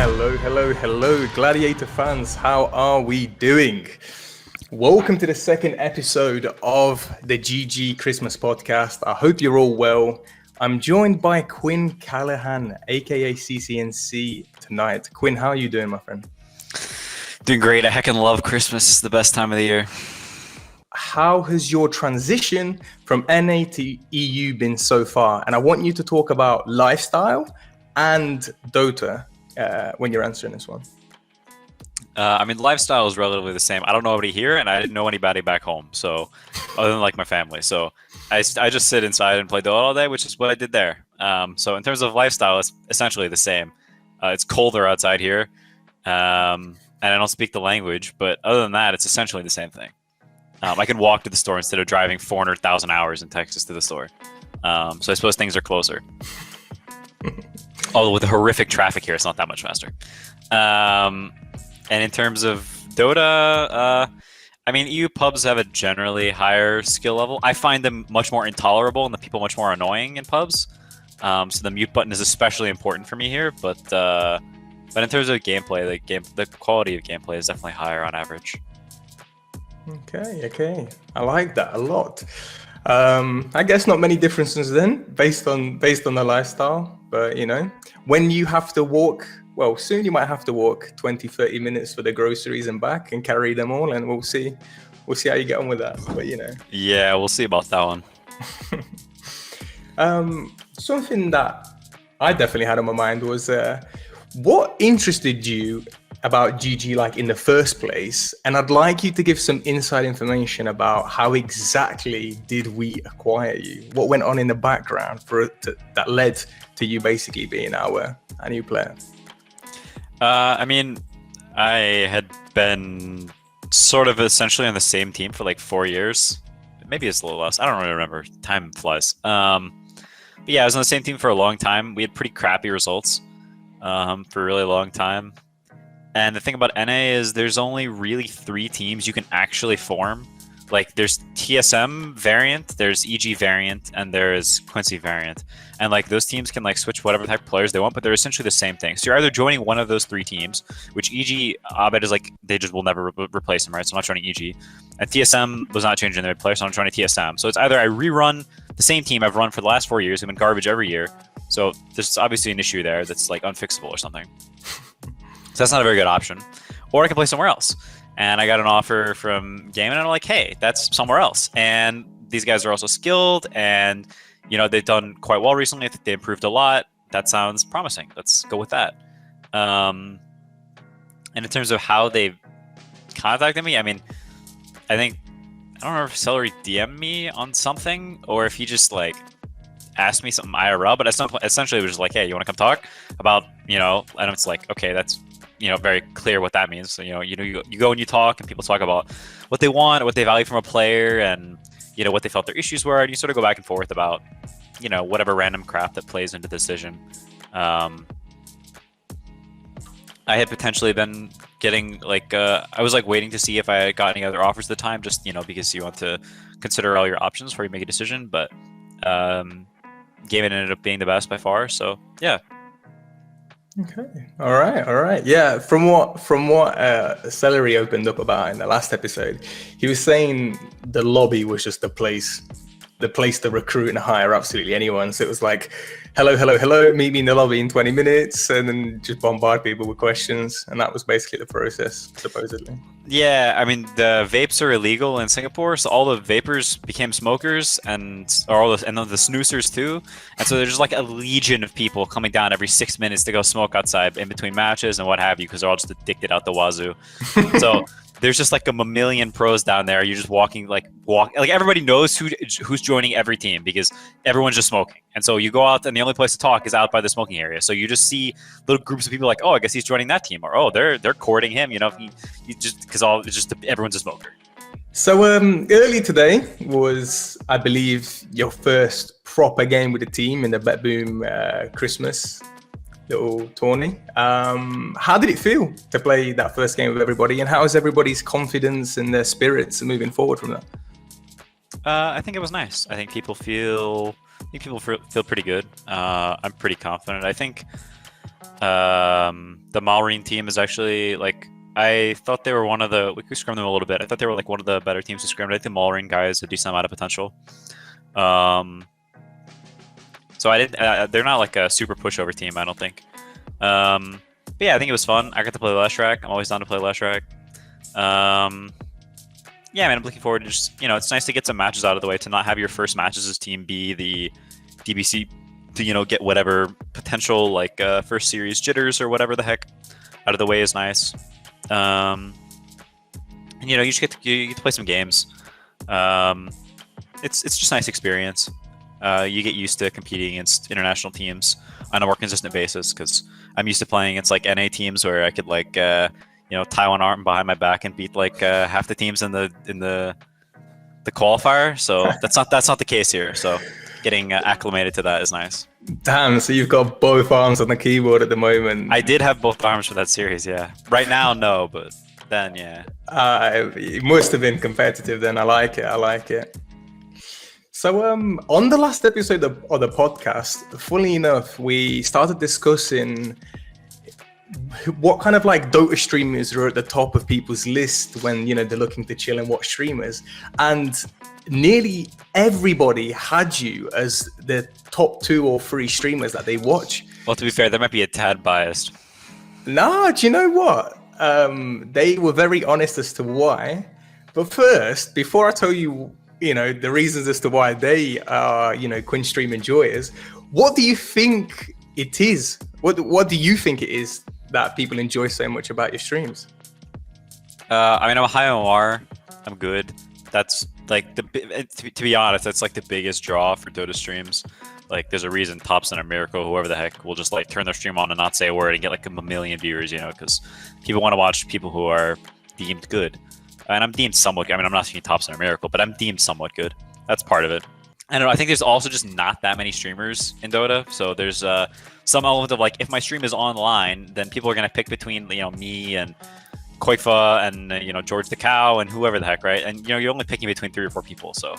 Hello, hello, hello, Gladiator fans. How are we doing? Welcome to the second episode of the GG Christmas podcast. I hope you're all well. I'm joined by Quinn Callahan, aka CCNC, tonight. Quinn, how are you doing, my friend? Doing great. I heckin' love Christmas. It's the best time of the year. How has your transition from NA to EU been so far? And I want you to talk about lifestyle and Dota when you're answering this one. Lifestyle is relatively the same. I don't know anybody here, and I didn't know anybody back home. So, other than like my family, so I just sit inside and play Dota all day, which is what I did there. So in terms of lifestyle, it's essentially the same. It's colder outside here, and I don't speak the language. But other than that, it's essentially the same thing. I can walk to the store instead of driving 400,000 hours in Texas to the store. So I suppose things are closer. Although with the horrific traffic here, it's not that much faster. And in terms of Dota, EU pubs have a generally higher skill level. I find them much more intolerable and the people much more annoying in pubs. So the mute button is especially important for me here. But in terms of gameplay, the quality of gameplay is definitely higher on average. Okay. I like that a lot. I guess not many differences then, based on the lifestyle. But when you have to walk, well, soon you might have to walk 20, 30 minutes for the groceries and back and carry them all, and we'll see how you get on with that. But Yeah, we'll see about that one. Something that I definitely had on my mind was what interested you about GG like in the first place, and I'd like you to give some inside information about how exactly did we acquire you, what went on in the background that led to you basically being our new player. I had been sort of essentially on the same team for like 4 years. Maybe it's a little less. I don't really remember. Time flies. But yeah, I was on the same team for a long time. We had pretty crappy results for a really long time. And the thing about NA is there's only really 3 teams you can actually form. Like there's TSM variant, there's EG variant, and there's Quincy variant. And like those teams can like switch whatever type of players they want, but they're essentially the same thing. So you're either joining one of those 3 teams, which EG, Abed is like, they just will never replace him, right? So I'm not joining EG. And TSM was not changing their player, so I'm joining TSM. So it's either I rerun the same team I've run for the last 4 years, who've been garbage every year. So there's obviously an issue there that's like unfixable or something. So that's not a very good option. Or I can play somewhere else. And I got an offer from Game, and I'm like, hey, that's somewhere else. And these guys are also skilled, and they've done quite well recently. I think they improved a lot. That sounds promising. Let's go with that. And in terms of how they contacted me, I don't know if Celery DM'd me on something, or if he just like asked me something IRL, but essentially it was just like, hey, you want to come talk about, and it's like, okay, that's very clear what that means. So, you go and you talk, and people talk about what they want, what they value from a player, and, what they felt their issues were. And you sort of go back and forth about, whatever random crap that plays into the decision. I had potentially been getting I was like waiting to see if I had got any other offers at the time, just, because you want to consider all your options before you make a decision. But Game ended up being the best by far. So yeah. Okay. All right. Yeah. From what Celery opened up about in the last episode, he was saying the lobby was just the place to recruit and hire absolutely anyone. So it was like, hello, meet me in the lobby in 20 minutes, and then just bombard people with questions. And that was basically the process, supposedly. Yeah, the vapes are illegal in Singapore, so all the vapors became smokers, and the snoozers too. And so there's just like a legion of people coming down every 6 minutes to go smoke outside in between matches and what have you, because they're all just addicted out the wazoo. So there's just like a million pros down there. You're just walking like everybody knows who's joining every team because everyone's just smoking. And so you go out, and the only place to talk is out by the smoking area. So you just see little groups of people like, oh, I guess he's joining that team, or oh, they're courting him. He just because everyone's a smoker. So early today was, I believe, your first proper game with the team in the Bet Boom Christmas little tourney. How did it feel to play that first game with everybody, and how is everybody's confidence and their spirits moving forward from that? I think it was nice. I think people feel pretty good. I'm pretty confident. I think The Malrine team is actually like, I thought they were one of the, we could scrim them a little bit. I thought they were like one of the better teams to scrim. I think the Malrine guy has a decent amount of potential. So I didn't. They're not like a super pushover team, I don't think. But yeah, I think it was fun. I got to play Leshrac. I'm always down to play Leshrac. Yeah, man, I'm looking forward to just, it's nice to get some matches out of the way, to not have your first matches as team be the DBC, to, get whatever potential like first series jitters or whatever the heck out of the way is nice. And you just get to play some games. It's just a nice experience. You get used to competing against international teams on a more consistent basis, because I'm used to playing against like NA teams where I could like tie one arm behind my back and beat like half the teams in the qualifier. So that's not the case here. So getting acclimated to that is nice. Damn, so you've got both arms on the keyboard at the moment. I did have both arms for that series, yeah. Right now, no, but then, yeah. It must have been competitive then. I like it. So on the last episode of the podcast, funnily enough, we started discussing what kind of like Dota streamers are at the top of people's list when they're looking to chill and watch streamers, and nearly everybody had you as the top 2 or 3 streamers that they watch. Well, to be fair, that might be a tad biased. Nah, do you know what? They were very honest as to why. But first, before I tell you, the reasons as to why they are, Quinn stream enjoyers, what do you think it is? What do you think it is that people enjoy so much about your streams? I'm a high MMR. I'm good. That's like to be honest, that's like the biggest draw for Dota streams. Like, there's a reason Thompson or Miracle, whoever the heck, will just like turn their stream on and not say a word and get like a million viewers, because people want to watch people who are deemed good. And I'm deemed somewhat. I'm not saying Thompson or Miracle, but I'm deemed somewhat good. That's part of it. I don't know. I think there's also just not that many streamers in Dota, so there's some element of like, if my stream is online, then people are gonna pick between me and Koifa and George the Cow and whoever the heck, right? And you're only picking between 3 or 4 people, so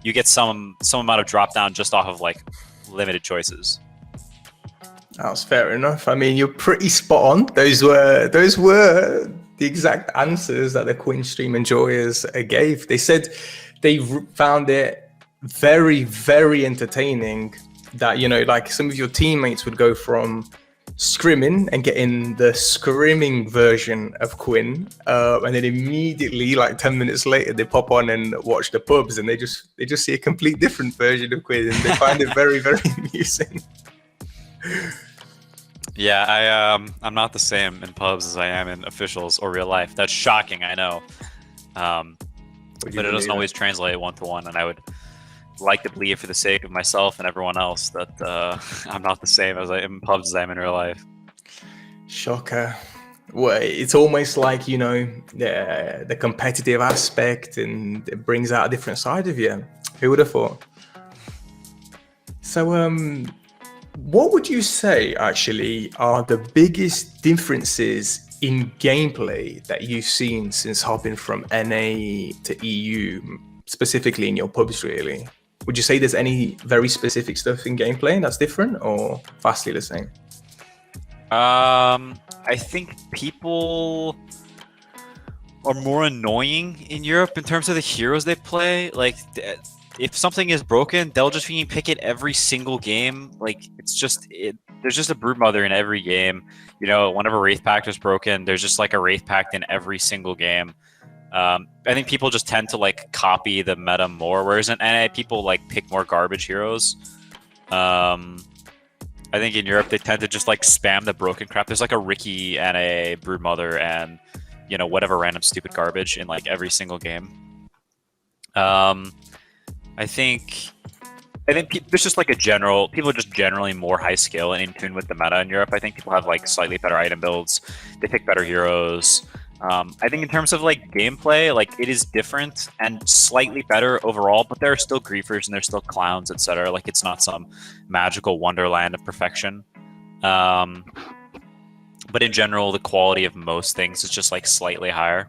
you get some amount of drop down just off of like limited choices. That's fair enough. I mean, you're pretty spot on. Those were the exact answers that the Quinn stream enjoyers gave. They said they found it very, very entertaining that like some of your teammates would go from scrimming and getting the scrimming version of Quinn, and then immediately, like 10 minutes later, they pop on and watch the pubs, and they just see a complete different version of Quinn, and they find it very, very amusing. Yeah, I'm not the same in pubs as I am in officials or real life. That's shocking, I know, but it doesn't always translate 1-to-1, and I would like to believe, for the sake of myself and everyone else, that I'm not the same as I am in pubs as I am in real life. Shocker. Well, it's almost like the competitive aspect, and it brings out a different side of you. Who would have thought? So what would you say actually are the biggest differences in gameplay that you've seen since hopping from NA to EU, specifically in your pubs, really? Would you say there's any very specific stuff in gameplay that's different, or vastly the same? I think people are more annoying in Europe in terms of the heroes they play. Like, if something is broken, they'll just pick it every single game. Like, there's just a Broodmother in every game. Whenever Wraith Pact is broken, there's just like a Wraith Pact in every single game. I think people just tend to like copy the meta more, whereas in NA people like pick more garbage heroes. I think in Europe they tend to just like spam the broken crap. There's like a Ricky NA Broodmother and whatever random stupid garbage in like every single game. I think there's just like people are just generally more high skill and in tune with the meta in Europe. I think people have like slightly better item builds. They pick better heroes. I think in terms of like gameplay, like it is different and slightly better overall, but there are still griefers and there's still clowns, etc. Like, it's not some magical wonderland of perfection. But in general, the quality of most things is just like slightly higher.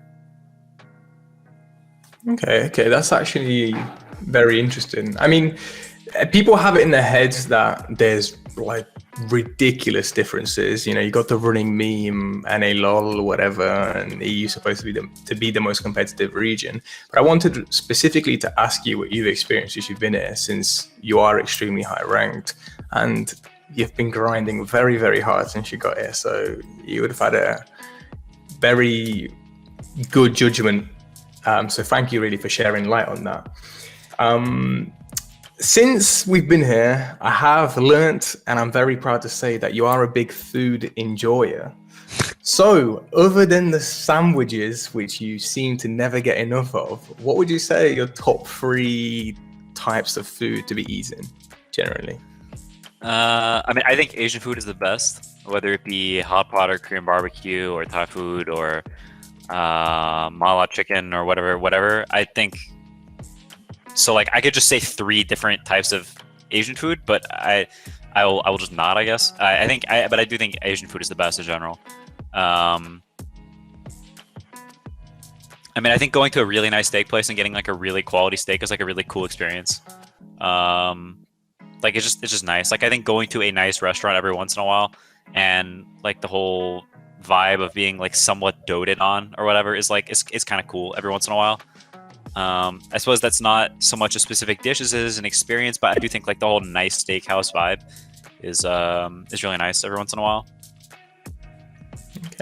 Okay, that's actually very interesting. I mean, people have it in their heads that there's like ridiculous differences. You know, you got the running meme and a lol, whatever, and EU's supposed to be the most competitive region. But I wanted specifically to ask you what you've experienced as you've been here, since you are extremely high ranked and you've been grinding very, very hard since you got here. So you would have had a very good judgment. So thank you really for sharing light on that. Since we've been here, I have learnt, and I'm very proud to say, that you are a big food enjoyer. So, other than the sandwiches, which you seem to never get enough of, what would you say are your top 3 types of food to be eaten, generally? I mean, I think Asian food is the best, whether it be hot pot or Korean barbecue or Thai food or mala chicken or whatever. I think so. Like, I could just say 3 different types of Asian food, but I will just nod, I guess. But I do think Asian food is the best in general. I mean, I think going to a really nice steak place and getting like a really quality steak is like a really cool experience. Like it's just nice. Like I think going to a nice restaurant every once in a while and like the whole vibe of being like somewhat doted on or whatever is like it's kind of cool every once in a while. I suppose that's not so much a specific dish as it is an experience, but I do think like the whole nice steakhouse vibe is really nice every once in a while.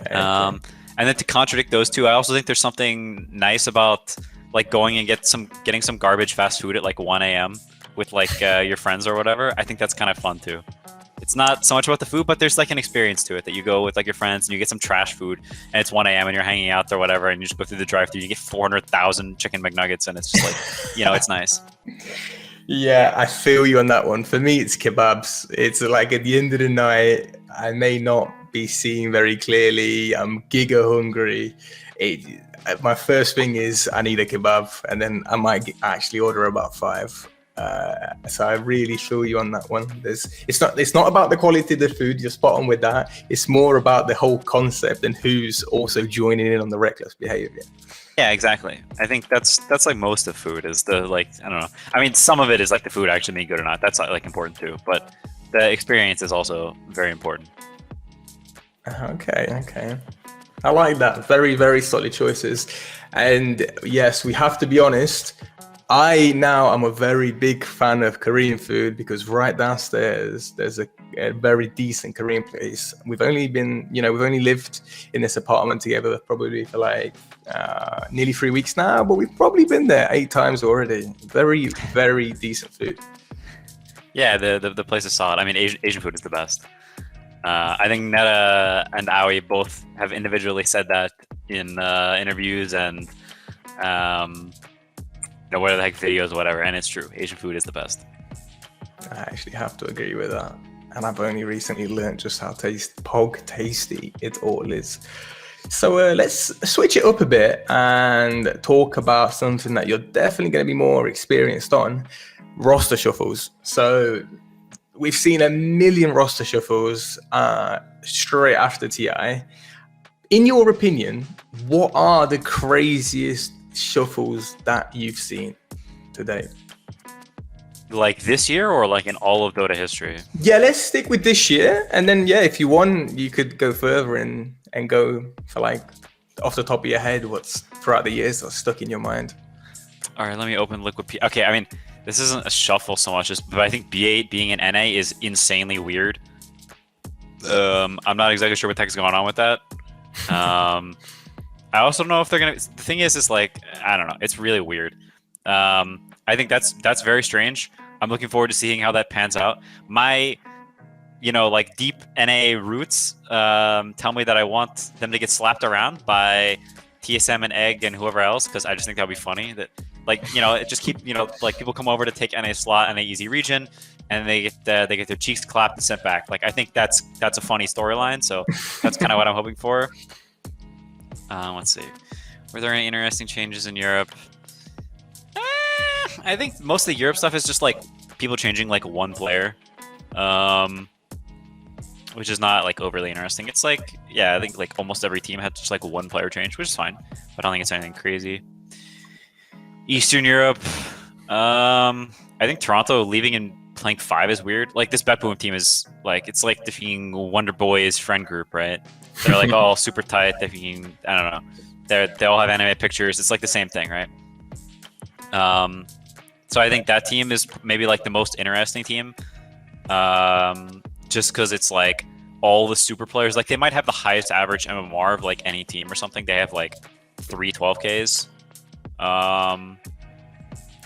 Okay. And then to contradict those two, I also think there's something nice about like going and getting some garbage fast food at like 1 a.m. with like your friends or whatever. I think that's kind of fun too. It's not so much about the food, but there's like an experience to it that you go with like your friends and you get some trash food and it's 1 a.m. and you're hanging out or whatever and you just go through the drive-thru, you get 400,000 chicken McNuggets and it's just like, you know, it's nice. Yeah, I feel you on that one. For me, it's kebabs. It's like at the end of the night, I may not be seeing very clearly. I'm giga hungry. My first thing is I need a kebab, and then I might actually order about 5. So I really feel you on that one. It's not about the quality of the food. You're spot on with that. It's more about the whole concept and who's also joining in on the reckless behavior. Yeah, exactly. I think that's like most of food is the like I don't know. I mean, some of it is like the food actually being good or not. That's like important too. But the experience is also very important. Okay. I like that. Very, very solid choices. And yes, we have to be honest. I now am a very big fan of Korean food because right downstairs there's a very decent Korean place. We've only lived in this apartment together probably for like nearly 3 weeks now, but we've probably been there 8 times already. Very, very decent food. Yeah, the place is solid. I mean, Asian food is the best. I think Netta and Aoi both have individually said that in interviews and whatever the heck videos, whatever, and it's true. Asian food is the best. I actually have to agree with that, and I've only recently learned just how tasty it all is. So let's switch it up a bit and talk about something that you're definitely going to be more experienced on: roster shuffles. So we've seen a million roster shuffles straight after TI. In your opinion, what are the craziest shuffles that you've seen today? Like this year or like in all of Dota history? Yeah, let's stick with this year. And then, yeah, if you want, you could go further and go for like off the top of your head what's throughout the years that's stuck in your mind. All right, let me open Liquid P. Okay, I mean, this isn't a shuffle so much, but I think B8 being an NA is insanely weird. I'm not exactly sure what the heck's going on with that. I also don't know if they're gonna. The thing is like I don't know. It's really weird. I think that's very strange. I'm looking forward to seeing how that pans out. My, like deep NA roots tell me that I want them to get slapped around by TSM and Egg and whoever else because I just think that'd be funny. That it just keep like people come over to take NA slot, NA easy region, and they get their cheeks clapped and sent back. Like I think that's a funny storyline. So that's kind of what I'm hoping for. Let's see. Were there any interesting changes in Europe? I think most of the Europe stuff is just like people changing like one player, which is not like overly interesting. It's like, yeah, I think like almost every team had just like one player change, which is fine, but I don't think it's anything crazy. Eastern Europe, I think Toronto leaving in playing 5 is weird. Like this Bet Boom team is like it's like defeating Wonder Boy's friend group, right? They're like all super tight. Defeating I don't know. They all have anime pictures. It's like the same thing, right? So I think that team is maybe like the most interesting team, just because it's like all the super players. Like they might have the highest average MMR of like any team or something. They have like 3 12Ks.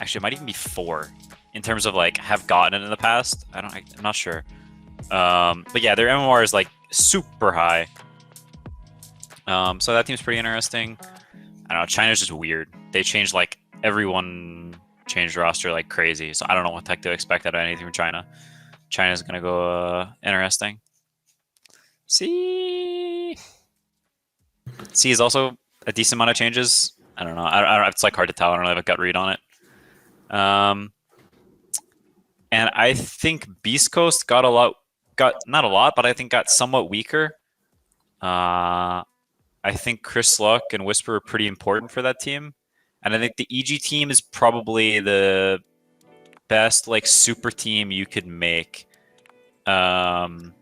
Actually, it might even be 4 in terms of like have gotten it in the past. I'm not sure. But yeah, their MMR is like super high. So that team's pretty interesting. I don't know. China's just weird. They changed like everyone changed roster like crazy. So I don't know what the heck to expect out of anything from China. China's gonna go interesting. C is also a decent amount of changes. I don't know. I don't. It's like hard to tell. I don't really have a gut read on it. And I think Beast Coast got not a lot, but I think got somewhat weaker. I think Chris Luck and Whisper are pretty important for that team. And I think the EG team is probably the best like super team you could make in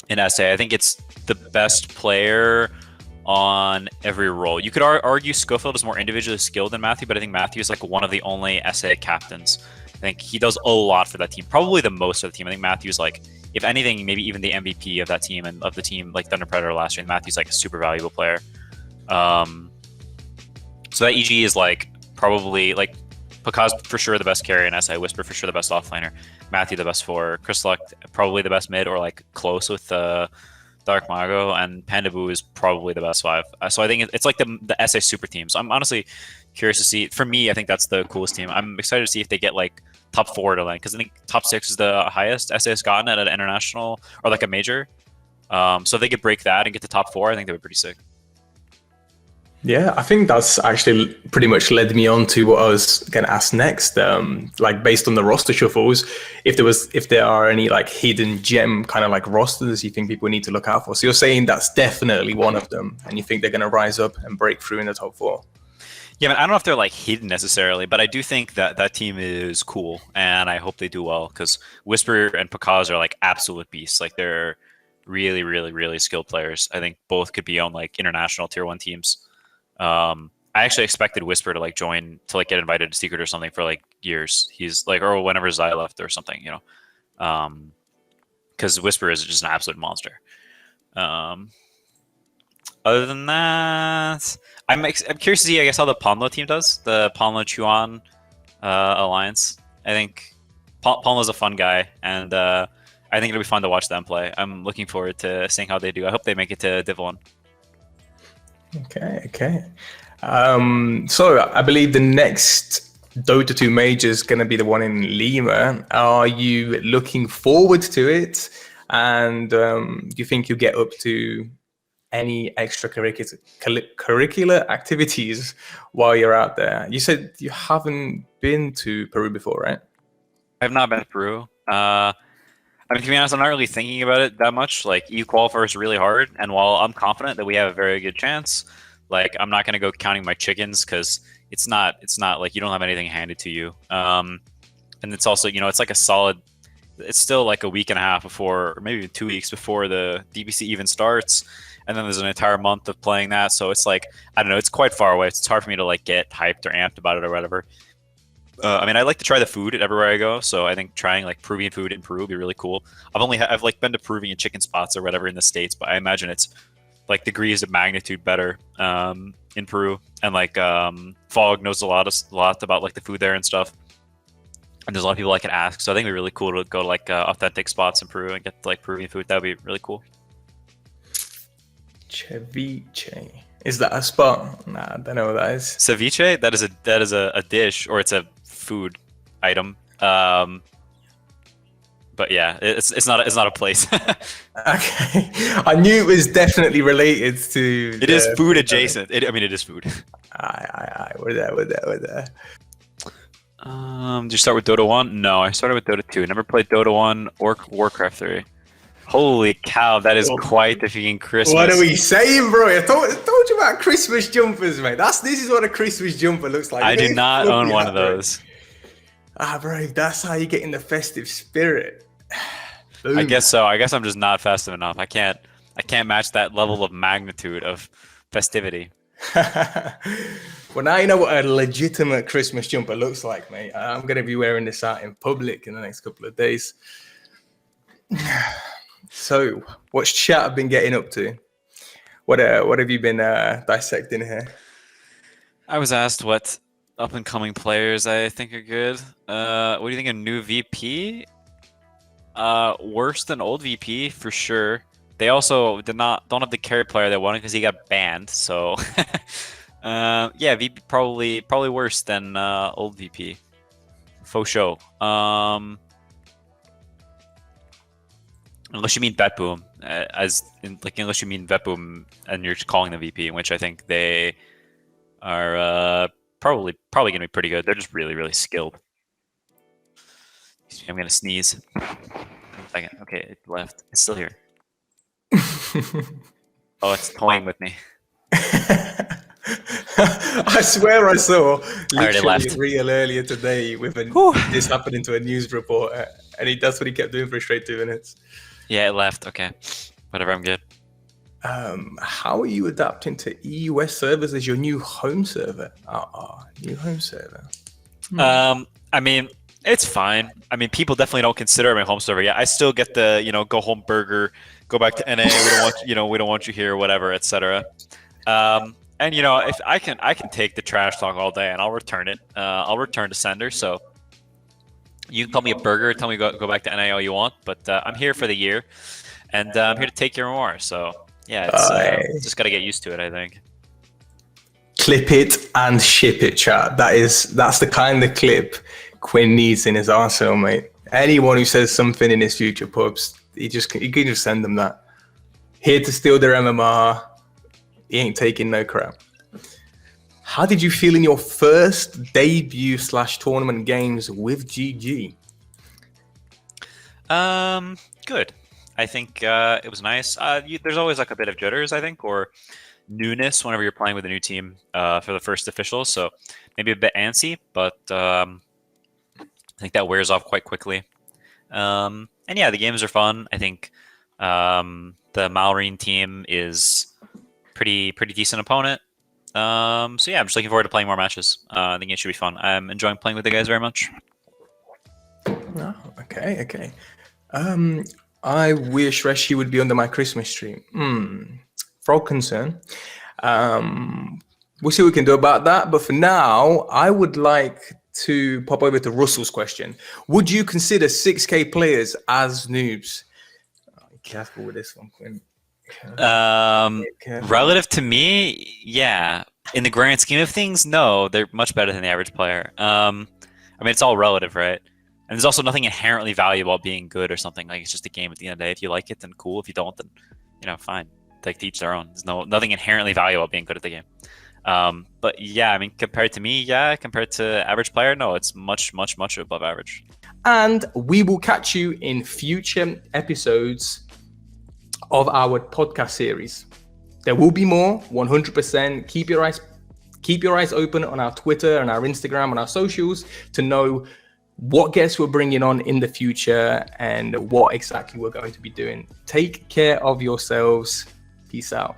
SA. I think it's the best player on every role. You could argue Schofield is more individually skilled than Matthew, but I think Matthew is like one of the only SA captains. I think he does a lot for that team, probably the most of the team. I think Matthew's like, if anything, maybe even the MVP of that team and of the team like Thunder Predator last year. And Matthew's like a super valuable player. So that EG is like probably like Pakaz for sure the best carry in SA, Whisper for sure the best offlaner, Matthew the best 4, Chris Luck probably the best mid or like close with Dark Mago, and Pandaboo is probably the best 5. So I think it's like the SA super team. So I'm honestly curious to see. For me, I think that's the coolest team. I'm excited to see if they get like top 4 to land, because I think top 6 is the highest SA has gotten at an international or like a major. So if they could break that and get to top 4, I think they would be pretty sick. Yeah, I think that's actually pretty much led me on to what I was going to ask next. Like based on the roster shuffles, if there are any like hidden gem kind of like rosters you think people need to look out for. So you're saying that's definitely one of them, and you think they're going to rise up and break through in the top 4. Yeah, man, I don't know if they're like hidden necessarily, but I do think that team is cool, and I hope they do well, because Whisper and Pakaz are like absolute beasts. Like they're really, really, really skilled players. I think both could be on like international tier 1 teams. I actually expected Whisper to like join to like get invited to Secret or something for like years. He's like, or whenever Zai left or something, you know, because Whisper is just an absolute monster. Other than that, I'm curious to see, I guess, how the Ponlo team does. The Ponlo Chuan alliance. I think Ponlo's a fun guy, and I think it'll be fun to watch them play. I'm looking forward to seeing how they do. I hope they make it to Div 1. Okay. So I believe the next Dota 2 major is going to be the one in Lima. Are you looking forward to it? And do you think you'll get up to any extracurricular activities while you're out there? You said you haven't been to Peru before, right? I've not been to Peru. I mean, to be honest, I'm not really thinking about it that much. Like, EU qualifier is really hard, and while I'm confident that we have a very good chance, like, I'm not going to go counting my chickens, because it's not like you don't have anything handed to you. And it's also, you know, it's like a solid. It's still like a week and a half before, or maybe even 2 weeks before the DBC even starts, and then there's an entire month of playing that. So it's like, I don't know, it's quite far away. It's hard for me to like get hyped or amped about it or whatever. I mean, I like to try the food everywhere I go, so I think trying like Peruvian food in Peru would be really cool. I've like been to Peruvian chicken spots or whatever in the States, but I imagine it's like degrees of magnitude better in Peru. And like Fog knows a lot about like the food there and stuff. And there's a lot of people I can ask, so I think it'd be really cool to go to like authentic spots in Peru and get like Peruvian food. That would be really cool. Ceviche. Is that a spot? Nah, I don't know what that is. Ceviche? That is a dish, or it's a food item. But yeah, it's not a place. Okay, I knew it was definitely related to. It is food adjacent. I mean, it is food. Aye. We're there. Did you start with Dota 1? No, I started with Dota 2. Never played Dota 1 or Warcraft 3. Holy cow, that is quite the freaking Christmas. What are we saying, bro? I told you about Christmas jumpers, mate. This is what a Christmas jumper looks like. I do not own one of those. Bro, that's how you get in the festive spirit. I Boom. guess so. I guess I'm just not festive enough. I can't match that level of magnitude of festivity. Well, now you know what a legitimate Christmas jumper looks like, mate. I'm going to be wearing this out in public in the next couple of days. So, what's chat been getting up to? What have you been dissecting here? I was asked what up and coming players I think are good. What do you think of new VP? Worse than old VP for sure. They also don't have the carry player they wanted because he got banned. So, yeah, VP probably worse than old VP. Faux show. Unless you mean Vetboom, unless you mean Vetboom and you're calling them VP, in which I think they are probably going to be pretty good. They're just really, really skilled. I'm going to sneeze. Second. Okay, it left. It's still here. Oh, it's toying with me. I swear I saw literally left. a reel earlier today with this happening to a news reporter, and that's what he kept doing for a straight 2 minutes. Yeah, it left. Okay. Whatever, I'm good. How are you adapting to EUS servers as your new home server? New home server. I mean, it's fine. I mean, people definitely don't consider it my home server. Yeah, I still get the, go home burger, go back to NA. We don't want you here, whatever, etc. And if I can take the trash talk all day and I'll return it. I'll return to sender. So you can call me a burger, tell me go back to NA all you want, but I'm here for the year, and I'm here to take your more. So yeah, it's just got to get used to it, I think. Clip it and ship it, chat. That's the kind of clip Quinn needs in his arsenal, mate. Anyone who says something in his future pubs, you can just send them that. Here to steal their MMR. He ain't taking no crap. How did you feel in your first debut / tournament games with GG? Good. I think it was nice. There's always like a bit of jitters, I think, or newness whenever you're playing with a new team for the first official. So maybe a bit antsy, but I think that wears off quite quickly. And yeah, the games are fun. I think the Malrine team is pretty decent opponent. So yeah, I'm just looking forward to playing more matches. I think it should be fun. I'm enjoying playing with the guys very much. Oh, okay. I wish Reshi would be under my Christmas tree. For all concern. We'll see what we can do about that. But for now, I would like to pop over to Russell's question. Would you consider 6K players as noobs? Careful with this one, Quinn. Relative to me, yeah. In the grand scheme of things, no. They're much better than the average player. I mean, it's all relative, right? And there's also nothing inherently valuable about being good or something. Like, it's just a game at the end of the day. If you like it, then cool. If you don't, then, fine. Like, to each their own. There's nothing inherently valuable about being good at the game. But yeah, I mean, compared to me, yeah. Compared to average player, no. It's much, much, much above average. And we will catch you in future episodes of our podcast series. There will be more, 100%. Keep your eyes open on our Twitter and our Instagram and our socials to know what guests we're bringing on in the future and what exactly we're going to be doing. Take care of yourselves. Peace out.